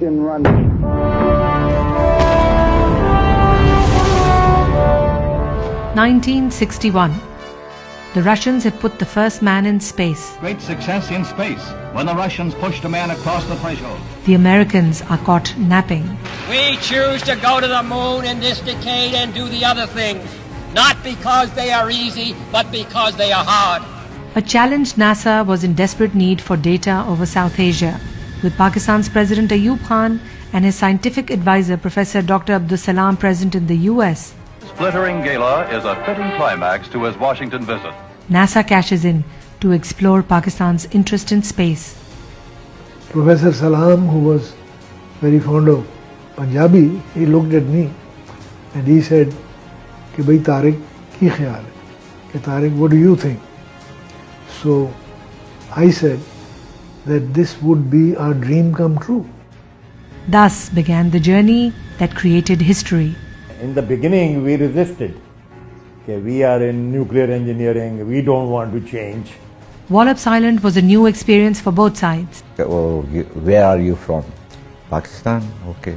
Run. 1961. The Russians have put the first man in space. Great success in space when the Russians pushed a man across the threshold. The Americans are caught napping. We choose to go to the moon in this decade and do the other things, not because they are easy, but because they are hard. A challenged NASA was in desperate need for data over South Asia, with Pakistan's President Ayub Khan and his scientific advisor Professor Dr. Abdul Salam present in the US. Splittering gala is a fitting climax to his Washington visit. NASA cashes in to explore Pakistan's interest in space. Professor Salam, who was very fond of Punjabi, he looked at me and he said, "Ki bhai Tariq, ki khayal hai? Ki Tariq, what do you think?" So I said that this would be our dream come true. Thus began the journey that created history. In the beginning, we resisted. Okay, we are in nuclear engineering, we don't want to change. Wallops Island was a new experience for both sides. Oh, where are you from? Pakistan? Okay.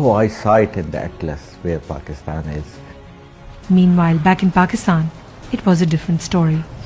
oh, I saw it in the atlas where Pakistan is. Meanwhile, back in Pakistan, it was a different story.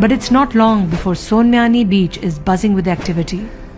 But it's not long before Sonmiani Beach is buzzing with activity.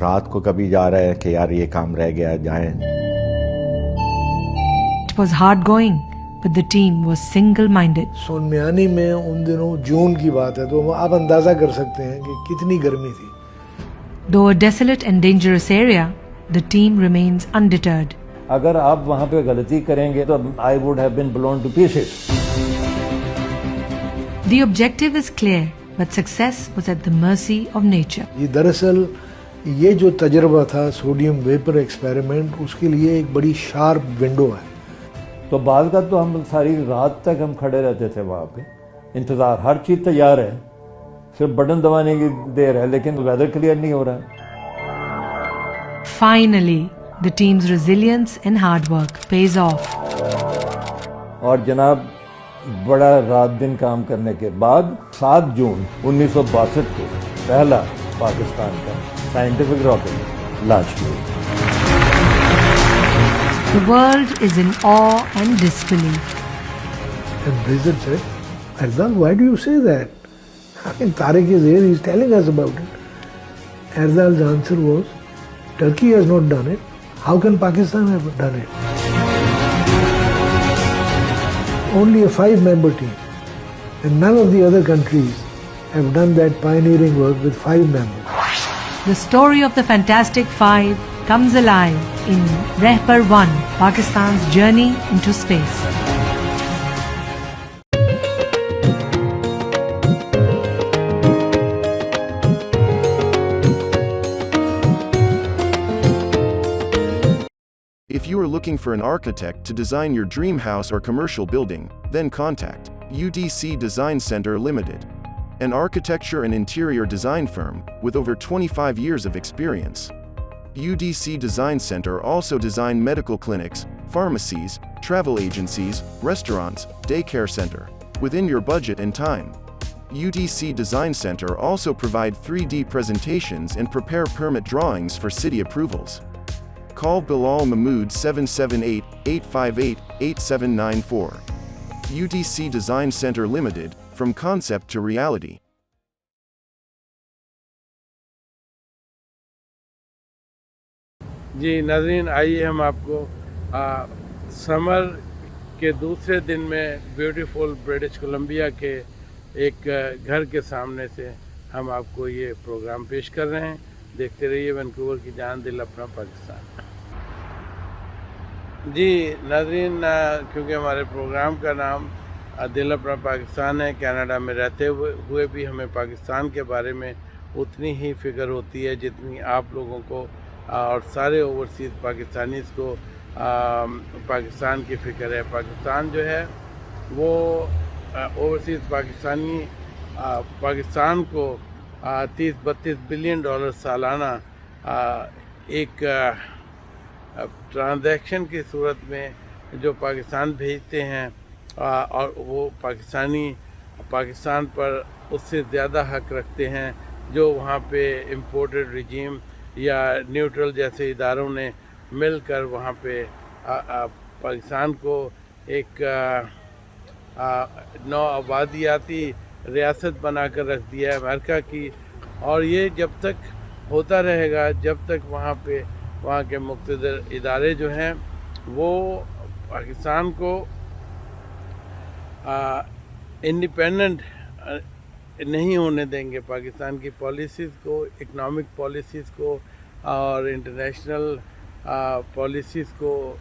رات کو کبھی جا رہے ہیں کہ یار یہ کام رہ گیا جائیں. It was hard going, but the team was single-minded. Sonmiani میں ان دنوں جون کی بات ہے تو آپ اندازہ کر سکتے ہیں کہ کتنی گرمی تھی. Though a desolate and dangerous area, the team remains undeterred. اگر آپ وہاں پہ غلطی کریں گے تو I would have been blown to pieces. The objective is clear, but success was at the mercy of nature. یہ دراصل یہ جو تجربہ تھا سوڈیم ویپر ایکسپیریمنٹ اس کے لیے ایک بڑی شارپ ونڈو ہے. تو بعد کا تو ہم ساری رات تک ہم کھڑے رہتے تھے وہاں پہ انتظار. ہر چیز تیار ہے, صرف بٹن دبانے کی دیر ہے, لیکن ویدر کلیئر نہیں ہو رہا ہے. Finally, the team's resilience and hard work pays off. اور جناب بڑا رات دن کام کرنے کے بعد 7 جون 1962 کو پہلا پاکستان کا سائنٹیفک راکٹ لانچ کیا. The world is in awe and disbelief. And Blizzard said, Erzal, why do you say that? I mean, Tariq is here, he's telling us about it. Erzal's answer was, Turkey has not done it. How can Pakistan have done it? Only a 5-member team. And none of the other countries have done that pioneering work with 5 members. The story of the Fantastic Five comes alive in Rehbar 1, Pakistan's journey into space. If you are looking for an architect to design your dream house or commercial building, then contact UDC Design Center Limited, an architecture and interior design firm with over 25 years of experience. UDC Design Center also design medical clinics, pharmacies, travel agencies, restaurants, daycare center, within your budget and time. UDC Design Center also provide 3D presentations and prepare permit drawings for city approvals. Call Bilal Mahmood 778-858-8794. UDC Design Center Limited, from concept to reality. جی ناظرین, آئیے ہم آپ کو سمر کے دوسرے دن میں beautiful British Columbia کے ایک گھر کے سامنے سے ہم آپ کو یہ پروگرام پیش کر رہے ہیں. دیکھتے رہیے وینکوور کی جان, دل اپنا پاکستان. جی ناظرین, کیونکہ ہمارے پروگرام کا نام دل اپنا پاکستان ہے, کینیڈا میں رہتے ہوئے بھی ہمیں پاکستان کے بارے میں اتنی ہی فکر ہوتی ہے جتنی آپ لوگوں کو اور سارے اوورسیز پاکستانیز کو پاکستان کی فکر ہے. پاکستان جو ہے وہ اوورسیز پاکستان کو 30-32 بلین ڈالر سالانہ ایک ٹرانزیکشن کی صورت میں جو پاکستان بھیجتے ہیں, اور وہ پاکستان پر اس سے زیادہ حق رکھتے ہیں جو وہاں پہ امپورٹڈ رجیم یا نیوٹرل جیسے اداروں نے مل کر وہاں پہ پاکستان کو ایک نو آبادیاتی ریاست بنا کر رکھ دیا ہے امریکہ کی. اور یہ جب تک ہوتا رہے گا جب تک وہاں کے مقتدر ادارے جو ہیں وہ پاکستان کو انڈیپینڈنٹ نہیں ہونے دیں گے. پاکستان کی پالیسیز کو, اکنامک پالیسیز کو اور انٹرنیشنل پالیسیز کو,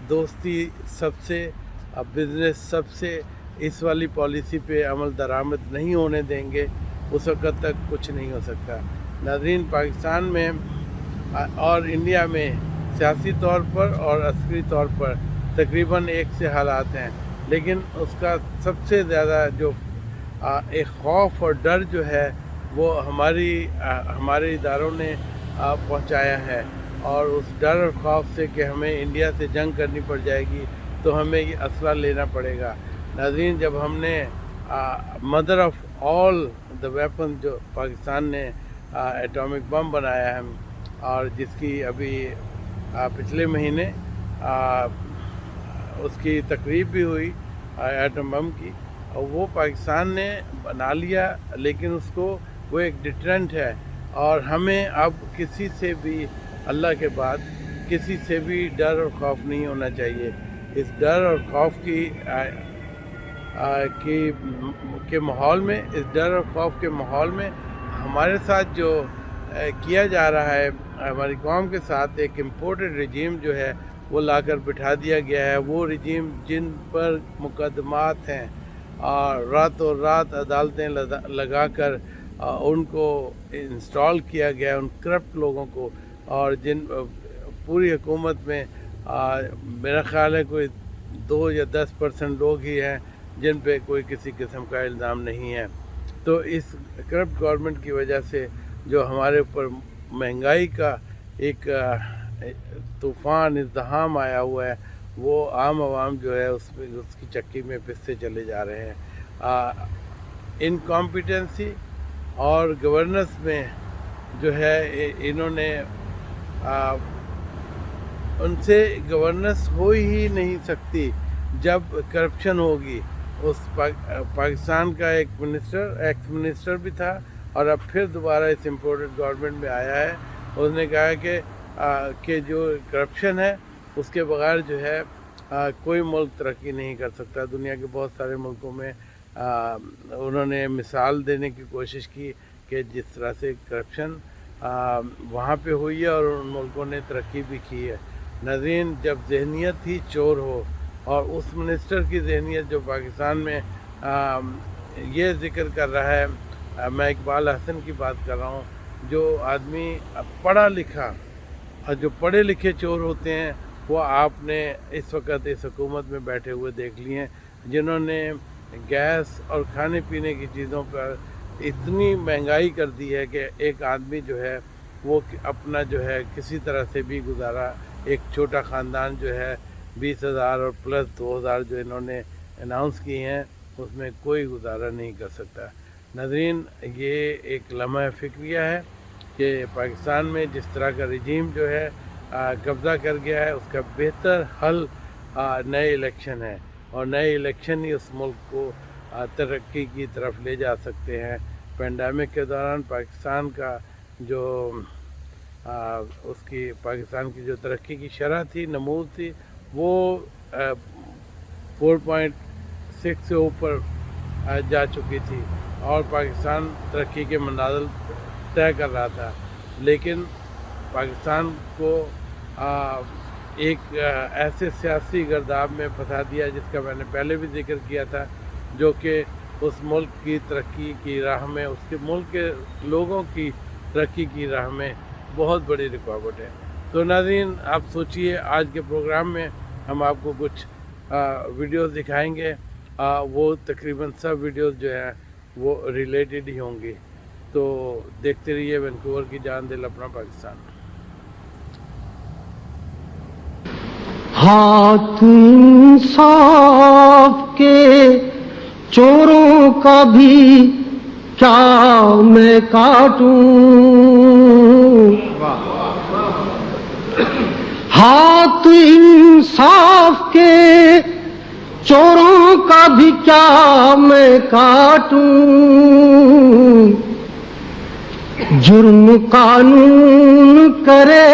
دوستی سب سے, بزنس سب سے, اس والی پالیسی پہ عمل درآمد نہیں ہونے دیں گے. اس وقت تک کچھ نہیں ہو سکتا. ناظرین, پاکستان میں اور انڈیا میں سیاسی طور پر اور عسکری طور پر تقریباً ایک سے حالات ہیں, لیکن اس کا سب سے زیادہ جو ایک خوف اور ڈر جو ہے وہ ہمارے اداروں نے پہنچایا ہے. اور اس ڈر اور خوف سے کہ ہمیں انڈیا سے جنگ کرنی پڑ جائے گی تو ہمیں یہ اسلحہ لینا پڑے گا. ناظرین, جب ہم نے mother of all the weapon جو پاکستان نے ایٹامک بم بنایا ہے, اور جس کی ابھی پچھلے مہینے اس کی تقریب بھی ہوئی ایٹم بم کی, اور وہ پاکستان نے بنا لیا, لیکن اس کو وہ ایک ڈیٹرنٹ ہے. اور ہمیں اب کسی سے بھی اللہ کے بعد کسی سے بھی ڈر اور خوف نہیں ہونا چاہیے. اس ڈر اور خوف کے ماحول میں ہمارے ساتھ جو کیا جا رہا ہے، ہماری قوم کے ساتھ ایک امپورٹڈ رجیم جو ہے وہ لا کر بٹھا دیا گیا ہے. وہ رجیم جن پر مقدمات ہیں اور راتوں رات عدالتیں لگا کر ان کو انسٹال کیا گیا ہے، ان کرپٹ لوگوں کو، اور جن پوری حکومت میں میرا خیال ہے کوئی 2 یا 10% لوگ ہی ہیں جن پہ کوئی کسی قسم کا الزام نہیں ہے. تو اس کرپٹ گورنمنٹ کی وجہ سے جو ہمارے اوپر مہنگائی کا ایک طوفان ازدحام آیا ہوا ہے، وہ عام عوام جو ہے اس کی چکی میں پستے چلے جا رہے ہیں. انکمپیٹنسی اور گورننس میں جو ہے انہوں نے ان سے گورننس ہو ہی نہیں سکتی جب کرپشن ہوگی. اس پاکستان کا ایکس منسٹر بھی تھا اور اب پھر دوبارہ اس امپورٹڈ گورنمنٹ میں آیا ہے. اس نے کہا کہ جو کرپشن ہے اس کے بغیر جو ہے کوئی ملک ترقی نہیں کر سکتا. دنیا کے بہت سارے ملکوں میں انہوں نے مثال دینے کی کوشش کی کہ جس طرح سے کرپشن وہاں پہ ہوئی ہے اور ان ملکوں نے ترقی بھی کی ہے. ناظرین، جب ذہنیت ہی چور ہو، اور اس منسٹر کی ذہنیت جو پاکستان میں یہ ذکر کر رہا ہے، میں اقبال حسن کی بات کر رہا ہوں، جو آدمی پڑھا لکھا اور جو پڑھے لکھے چور ہوتے ہیں وہ آپ نے اس وقت اس حکومت میں بیٹھے ہوئے دیکھ لیے ہیں، جنہوں نے گیس اور کھانے پینے کی چیزوں پر اتنی مہنگائی کر دی ہے کہ ایک آدمی جو ہے وہ اپنا جو ہے کسی طرح سے بھی گزارا، ایک چھوٹا خاندان جو ہے 20,000 اور پلس 2,000 جو انہوں نے اناؤنس کی ہیں اس میں کوئی گزارا نہیں کر سکتا. ناظرین، یہ ایک لمحہ فکریہ ہے کہ پاکستان میں جس طرح کا رجیم جو ہے قبضہ کر گیا ہے، اس کا بہتر حل نئے الیکشن ہے، اور نئے الیکشن ہی اس ملک کو ترقی کی طرف لے جا سکتے ہیں. پینڈیمک کے دوران پاکستان کا جو پاکستان کی جو ترقی کی شرح تھی، نمود تھی، وہ 4.6 سے اوپر جا چکی تھی اور پاکستان ترقی کے منازل طے کر رہا تھا. لیکن پاکستان کو ایک ایسے سیاسی گرداب میں پھنسا دیا جس کا میں نے پہلے بھی ذکر کیا تھا، جو کہ اس ملک کی ترقی کی راہ میں، اس کے ملک کے لوگوں کی ترقی کی راہ میں بہت بڑی رکاوٹ ہے. تو ناظرین، آپ سوچئے، آج کے پروگرام میں ہم آپ کو کچھ ویڈیوز دکھائیں گے. وہ تقریباً سب ویڈیوز جو ہیں وہ ریلیٹڈ ہی ہوں گی. تو دیکھتے رہیے وینکوور کی جان، دل اپنا پاکستان. ہاتھ انصاف کے چوروں کا بھی کیا میں کاٹوں، ہاتھ انصاف کے چوروں کا بھی کیا میں کاٹوں، جرم قانون کرے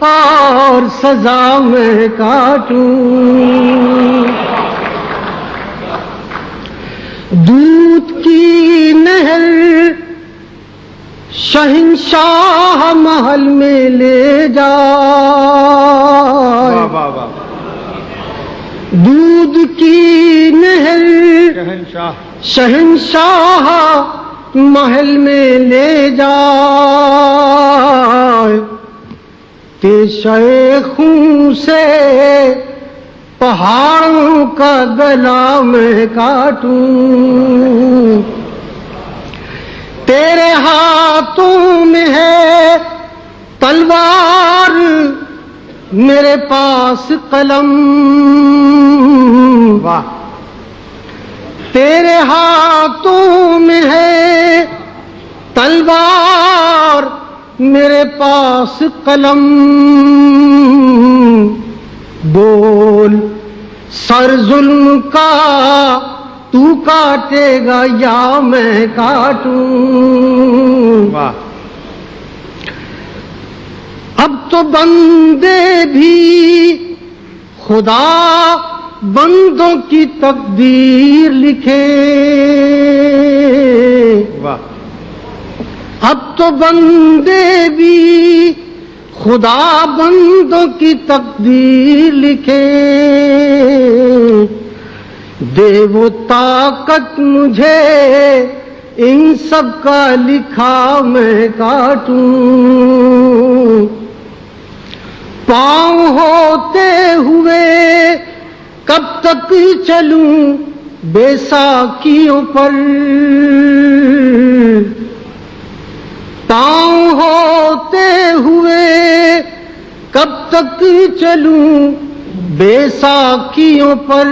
اور سزا میں کاٹوں، دودھ کی نہر شہنشاہ محل میں لے جائے، دودھ کی نہر شہنشاہ محل میں لے جائے، تیشے خون سے پہاڑوں کا گلا میں کاٹوں، تیرے ہاتھوں میں ہے تلوار، میرے پاس قلم، تیرے ہاتھوں میں ہے تلوار، میرے پاس قلم، بول سر ظلم کا تو کاٹے گا یا میں کاٹوں، اب تو بندے بھی خدا بندوں کی تقدیر لکھے. اب تو بندے بھی خدا بندوں کی تقدیر لکھے. دے وہ طاقت مجھے ان سب کا لکھا میں کاٹوں. پاؤں ہوتے ہوئے کب تک چلوں بے ساکیوں پر. پاؤں ہوتے ہوئے کب تک چلوں بے ساکیوں پر.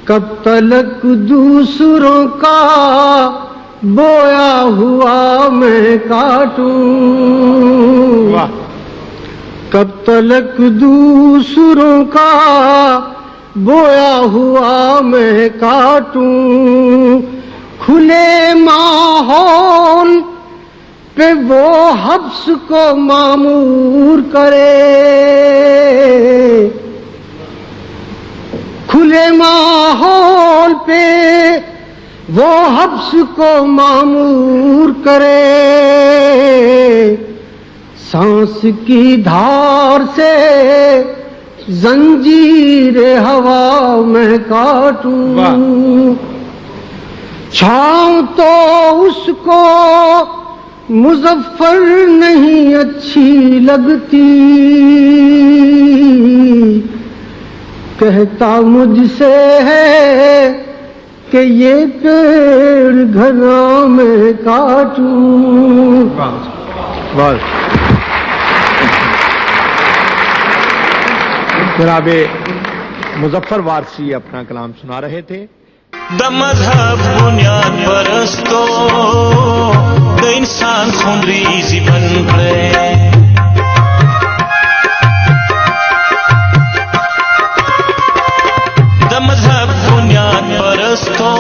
کب تلک دوسروں کا بویا ہوا میں کاٹوں. کب تلک دوسروں کا بویا ہوا میں کاٹوں. کھلے ماحول پہ وہ حبس کو معمور کرے. کھلے ماحول پہ وہ حبس کو معمور کرے. سانس کی دھار سے زنجیر ہوا میں کاٹوں. چھاؤں تو اس کو مظفر نہیں اچھی لگتی. کہتا مجھ سے ہے کہ یہ پیڑ گھنا میں کاٹوں. بس جناب مظفر وارسی اپنا کلام سنا رہے تھے. د مذہب بنیاد پرستو د انسان خونریزی بن گئے. د مذہب بنیاد پرستو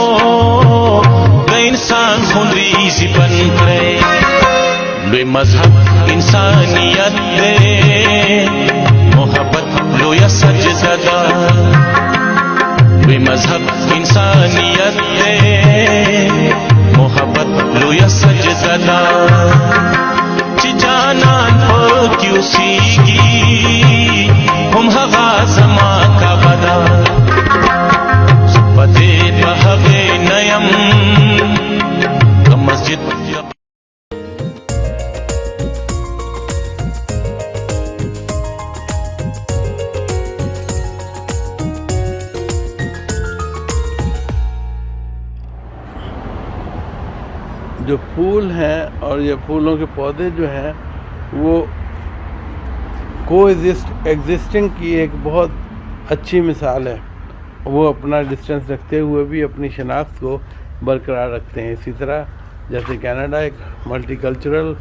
د انسان خونریزی بن گئے. لوی مذہب انسانیت دے محبت لویا سجدہ دا. مذہب انسانیت دے محبت لویا سجدہ دا. چی جانان پاکی اسیگی ہم ہوا زمان کا بدا. پتے بہوے نیم کا مسجد. جو پھول ہیں اور یہ پھولوں کے پودے جو ہیں وہ ایگزسٹنگ کی ایک بہت اچھی مثال ہے. وہ اپنا ڈسٹینس رکھتے ہوئے بھی اپنی شناخت کو برقرار رکھتے ہیں. اسی طرح جیسے کینیڈا ایک ملٹی کلچرل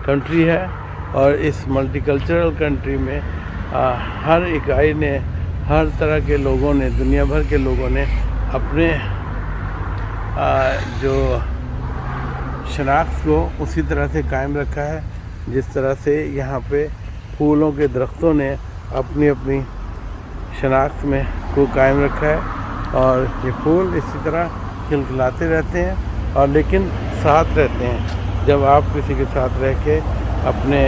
کنٹری ہے اور اس ملٹی کلچرل کنٹری میں ہر اکائی نے ہر طرح کے لوگوں نے دنیا بھر کے لوگوں نے اپنے جو شناخت کو اسی طرح سے قائم رکھا ہے جس طرح سے یہاں پہ پھولوں کے درختوں نے اپنی اپنی شناخت میں کو قائم رکھا ہے. اور یہ پھول اسی طرح کھلکھلاتے رہتے ہیں اور لیکن ساتھ رہتے ہیں. جب آپ کسی کے ساتھ رہ کے اپنے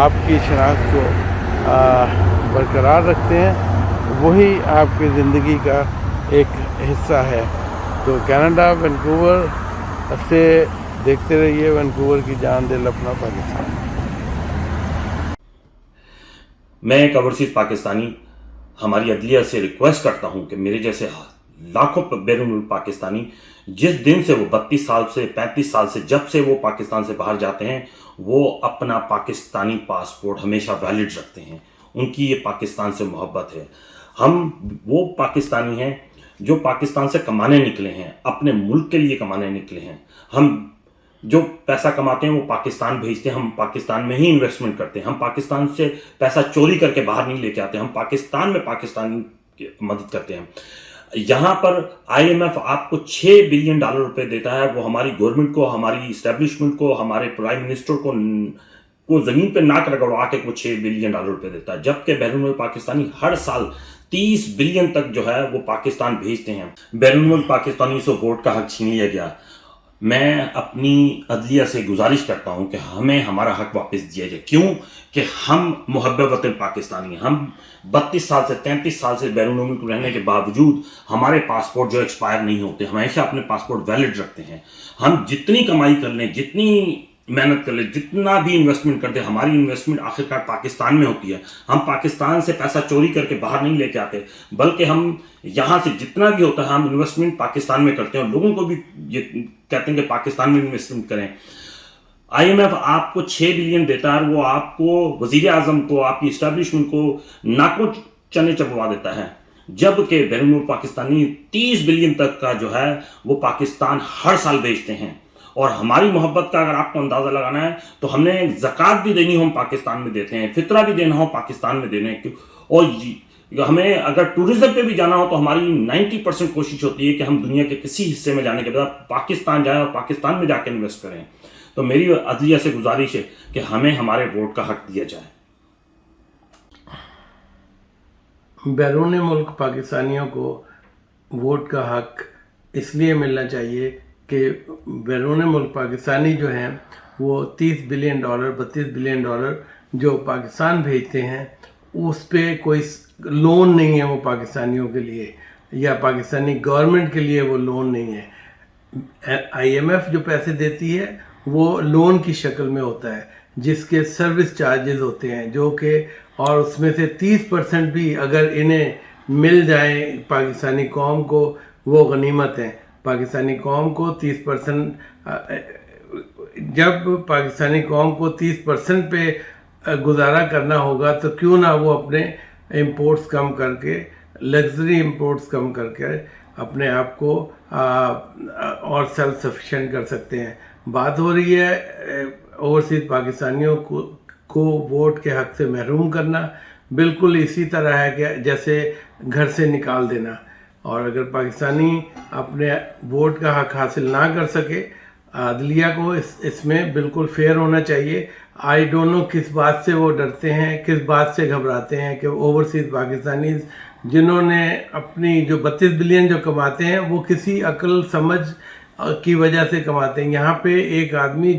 آپ کی شناخت کو برقرار رکھتے ہیں وہی آپ کی زندگی کا ایک حصہ ہے. تو کینیڈا وینکوور سے دیکھتے رہیے وینکوور کی جان دل اپنا پاکستان. میں ایک اوورسیز پاکستانی ہماری عدلیہ سے ریکویسٹ کرتا ہوں کہ میرے جیسے لاکھوں بیرون پاکستانی جس دن سے وہ 32 سال سے 35 سال سے جب سے وہ پاکستان سے باہر جاتے ہیں وہ اپنا پاکستانی پاسپورٹ ہمیشہ ویلڈ رکھتے ہیں. ان کی یہ پاکستان سے محبت ہے. ہم وہ پاکستانی ہیں جو پاکستان سے کمانے نکلے ہیں, اپنے ملک کے لیے کمانے نکلے ہیں. ہم جو پیسہ کماتے ہیں وہ پاکستان بھیجتے ہیں, ہم پاکستان میں ہی انویسٹمنٹ کرتے ہیں. ہم پاکستان سے پیسہ چوری کر کے باہر نہیں لے کے آتے, ہم پاکستان میں پاکستانی کی مدد کرتے ہیں. یہاں پر IMF آپ کو $6 بلین روپے دیتا ہے, وہ ہماری گورنمنٹ کو, ہماری اسٹیبلشمنٹ کو, ہمارے پرائم منسٹر کو زمین پہ ناک رگڑوا کے وہ $6 بلین روپے دیتا ہے, جبکہ بیرون ملک پاکستانی ہر سال 30 بلین تک جو ہے وہ پاکستان بھیجتے ہیں. بیرون ملک پاکستانی سے ووٹ کا حق چھین لیا گیا. میں اپنی عدلیہ سے گزارش کرتا ہوں کہ ہمیں ہمارا حق واپس دیا جائے. کیوں کہ ہم محب وطن پاکستانی, ہم 32 سال سے 33 سال سے بیرون ملک رہنے کے باوجود ہمارے پاسپورٹ جو ایکسپائر نہیں ہوتے, ہمیشہ اپنے پاسپورٹ ویلڈ رکھتے ہیں. ہم جتنی کمائی کر لیں, جتنی محنت کر لیں, جتنا بھی انویسٹمنٹ کرتے ہیں, ہماری انویسٹمنٹ آخرکار پاکستان میں ہوتی ہے. ہم پاکستان سے پیسہ چوری کر کے باہر نہیں لے کے آتے, بلکہ ہم یہاں سے جتنا بھی ہوتا ہے ہم انویسٹمنٹ پاکستان میں کرتے ہیں, اور لوگوں کو بھی یہ کہتے ہیں کہ پاکستان میں انویسٹمنٹ کریں. IMF آپ کو 6 بلین دیتا ہے, وہ آپ کو وزیر اعظم کو, آپ کی اسٹیبلشمنٹ کو ناکوں چنے چبوا دیتا ہے, جبکہ بیرون ملک پاکستانی 30 بلین تک کا جو ہے وہ پاکستان ہر سال بیچتے ہیں. اور ہماری محبت کا اگر آپ کو اندازہ لگانا ہے تو ہم نے زکوٰۃ بھی دینی ہو ہم پاکستان میں دیتے ہیں, فطرہ بھی دینا ہو پاکستان میں دینے, اور ہمیں اگر ٹورزم پہ بھی جانا ہو تو ہماری 90% کوشش ہوتی ہے کہ ہم دنیا کے کسی حصے میں جانے کے بعد پاکستان جائیں اور پاکستان میں جا کے انویسٹ کریں. تو میری عدلیہ سے گزارش ہے کہ ہمیں ہمارے ووٹ کا حق دیا جائے. بیرون ملک پاکستانیوں کو ووٹ کا حق اس لیے ملنا چاہیے کہ بیرون ملک پاکستانی جو ہیں وہ $30 بلین $32 بلین جو پاکستان بھیجتے ہیں, اس پہ کوئی لون نہیں ہے وہ پاکستانیوں کے لیے, یا پاکستانی گورنمنٹ کے لیے وہ لون نہیں ہے. IMF جو پیسے دیتی ہے وہ لون کی شکل میں ہوتا ہے, جس کے سروس چارجز ہوتے ہیں, جو کہ اور اس میں سے 30% بھی اگر انہیں مل جائیں پاکستانی قوم کو وہ غنیمت ہیں. پاکستانی قوم کو 30%, جب پاکستانی قوم کو 30% پہ گزارا کرنا ہوگا تو کیوں نہ وہ اپنے امپورٹس کم کر کے, لگژری امپورٹس کم کر کے اپنے آپ کو اور سیلف سفیشینٹ کر سکتے ہیں. بات ہو رہی ہے اوورسیز پاکستانیوں کو ووٹ کے حق سے محروم کرنا, بالکل اسی طرح ہے کہ جیسے گھر سے نکال دینا. اور اگر پاکستانی اپنے ووٹ کا حق حاصل نہ کر سکے, عدلیہ کو اس میں بالکل فیئر ہونا چاہیے. آئی ڈونٹ نو کس بات سے وہ ڈرتے ہیں, کس بات سے گھبراتے ہیں کہ اوورسیز پاکستانیز جنہوں نے اپنی جو 32 بلین جو کماتے ہیں وہ کسی عقل سمجھ کی وجہ سے کماتے ہیں. یہاں پہ ایک آدمی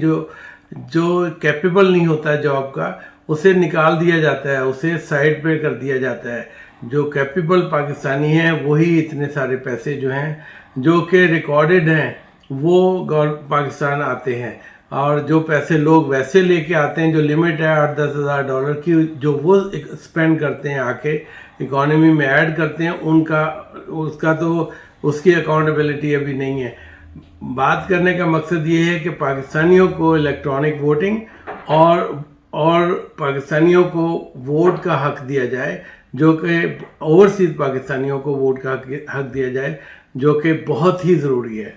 جو کیپیبل نہیں ہوتا جاب کا, اسے نکال دیا جاتا ہے, اسے سائڈ پہ کر دیا جاتا ہے. جو کیپیبل پاکستانی ہیں وہی اتنے سارے پیسے جو ہیں جو کہ ریکارڈڈ ہیں وہ پاکستان آتے ہیں, اور جو پیسے لوگ ویسے لے کے آتے ہیں جو لمٹ ہے $8-10 ہزار کی, جو وہ اسپینڈ کرتے ہیں آ کے اکانومی میں ایڈ کرتے ہیں, اس کا تو اس کی اکاؤنٹیبلٹی ابھی نہیں ہے. بات کرنے کا مقصد یہ ہے کہ پاکستانیوں کو الیکٹرانک ووٹنگ اور پاکستانیوں کو ووٹ کا حق دیا جائے, جو کہ اوورسیز پاکستانیوں کو ووٹ کا حق دیا جائے, جو کہ بہت ہی ضروری ہے.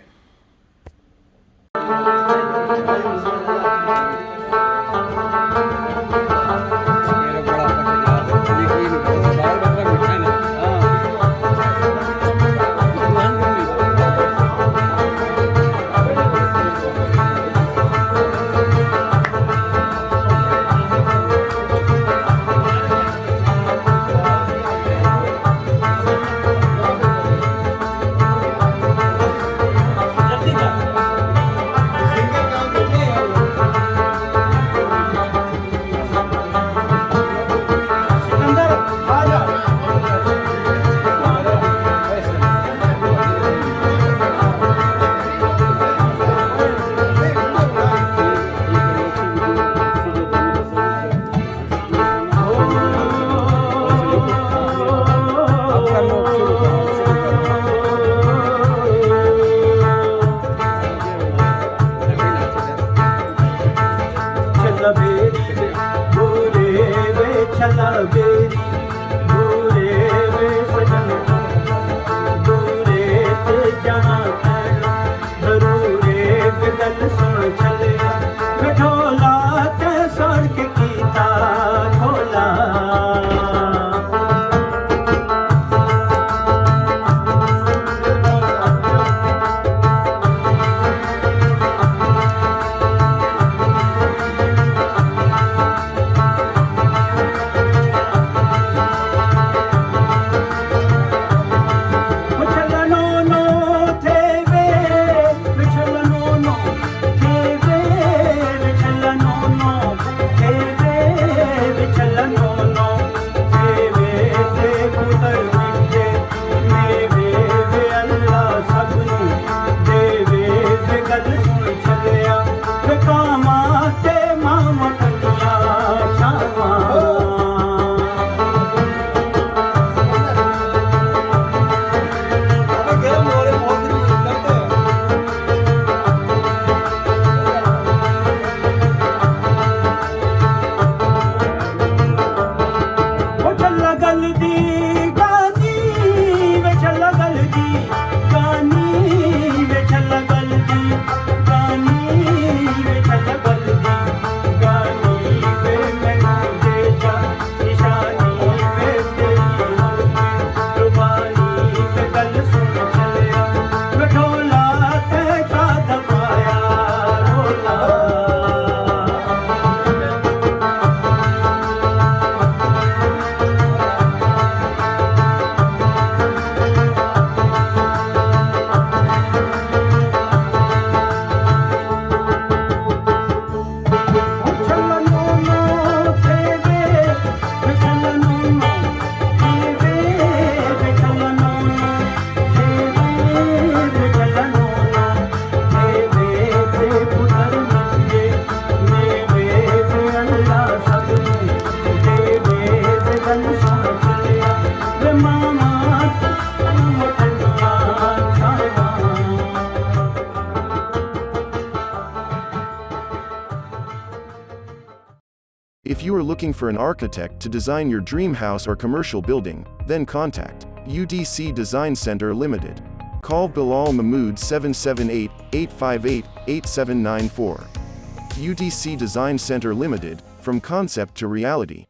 If you are looking for an architect to design your dream house or commercial building, then contact UDC Design Center Limited. Call Bilal Mahmood 778-858-8794. UDC Design Center Limited, from concept to reality.